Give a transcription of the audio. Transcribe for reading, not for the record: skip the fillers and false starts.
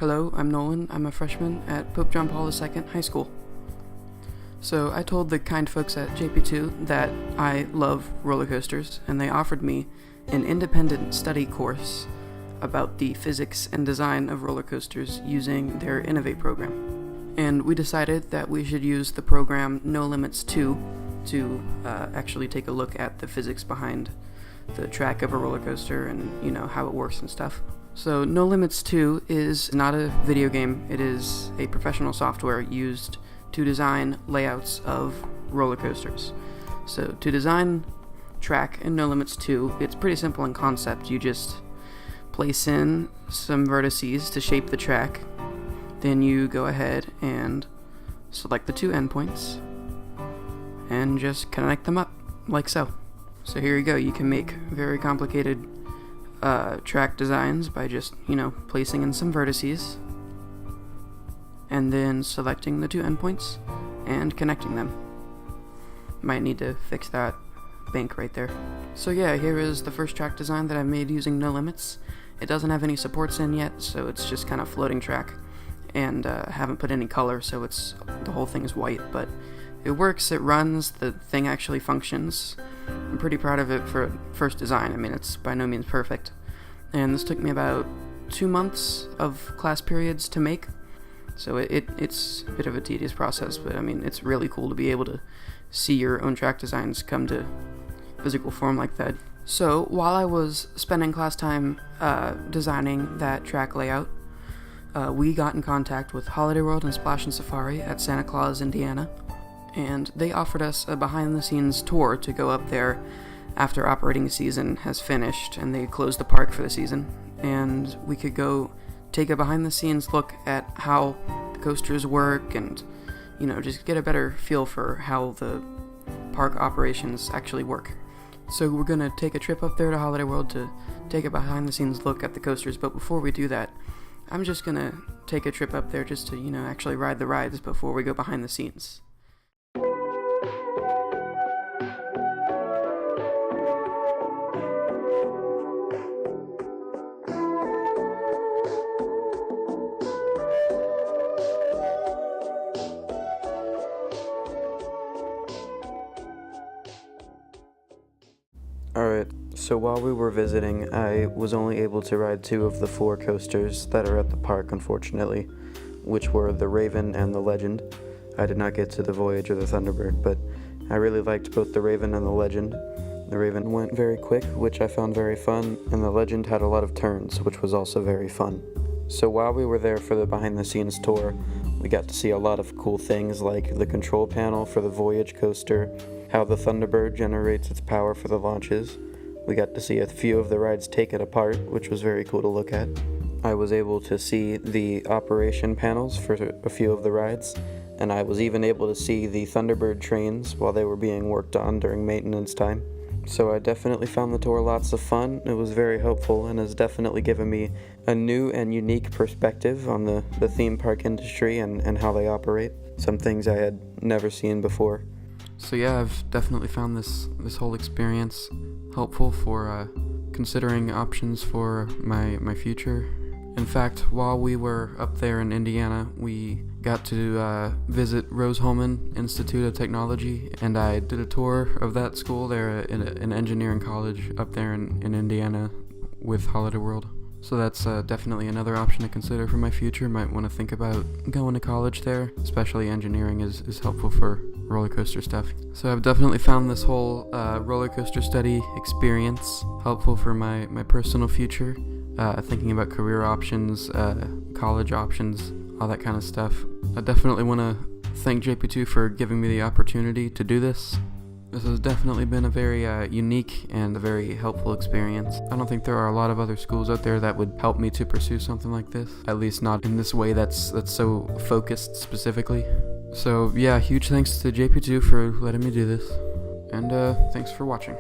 Hello, I'm Nolan. I'm a freshman at Pope John Paul II High School. So I told the kind folks at JPII that I love roller coasters, and they offered me an independent study course about the physics and design of roller coasters using their Innov8 program. And we decided that we should use the program No-Limits 2 to actually take a look at the physics behind the track of a roller coaster and, how it works and stuff. So No-Limits 2 is not a video game, it is a professional software used to design layouts of roller coasters. So to design track in No-Limits 2, it's pretty simple in concept. You just place in some vertices to shape the track, then you go ahead and select the two endpoints and just connect them up, like so. So here you go, you can make very complicated track designs by just, placing in some vertices and then selecting the two endpoints and connecting them. Might need to fix that bank right there. So yeah, here is the first track design that I made using No Limits. It doesn't have any supports in yet, so it's just kind of floating track, and haven't put any color, so the whole thing is white, but it works, it runs, the thing actually functions. I'm pretty proud of it for first design. I mean, it's by no means perfect. And this took me about 2 months of class periods to make. So it's a bit of a tedious process, but I mean, it's really cool to be able to see your own track designs come to physical form like that. So while I was spending class time designing that track layout, we got in contact with Holiday World and Splash and Safari at Santa Claus, Indiana, and they offered us a behind-the-scenes tour to go up there after operating season has finished and they closed the park for the season, and we could go take a behind-the-scenes look at how the coasters work and, just get a better feel for how the park operations actually work. So we're going to take a trip up there to Holiday World to take a behind-the-scenes look at the coasters, but before we do that, I'm just going to take a trip up there just to, actually ride the rides before we go behind the scenes. Alright, so while we were visiting, I was only able to ride 2 of the 4 coasters that are at the park, unfortunately, which were the Raven and the Legend. I did not get to the Voyage or the Thunderbird, but I really liked both the Raven and the Legend. The Raven went very quick, which I found very fun, and the Legend had a lot of turns, which was also very fun. So while we were there for the behind-the-scenes tour, we got to see a lot of cool things like the control panel for the Voyage coaster, how the Thunderbird generates its power for the launches. We got to see a few of the rides take it apart, which was very cool to look at. I was able to see the operation panels for a few of the rides, and I was even able to see the Thunderbird trains while they were being worked on during maintenance time. So I definitely found the tour lots of fun. It was very helpful and has definitely given me a new and unique perspective on the theme park industry and how they operate. Some things I had never seen before. So yeah, I've definitely found this whole experience helpful for considering options for my future. In fact, while we were up there in Indiana, we got to visit Rose-Hulman Institute of Technology, and I did a tour of that school there in an engineering college up there in Indiana with Holiday World. So that's definitely another option to consider for my future. Might want to think about going to college there, especially engineering is helpful for roller coaster stuff. So I've definitely found this whole roller coaster study experience helpful for my personal future, thinking about career options, college options, all that kind of stuff. I definitely want to thank JPII for giving me the opportunity to do this. This has definitely been a very unique and a very helpful experience. I don't think there are a lot of other schools out there that would help me to pursue something like this, at least not in this way that's so focused specifically. So yeah, huge thanks to JPII for letting me do this, and thanks for watching.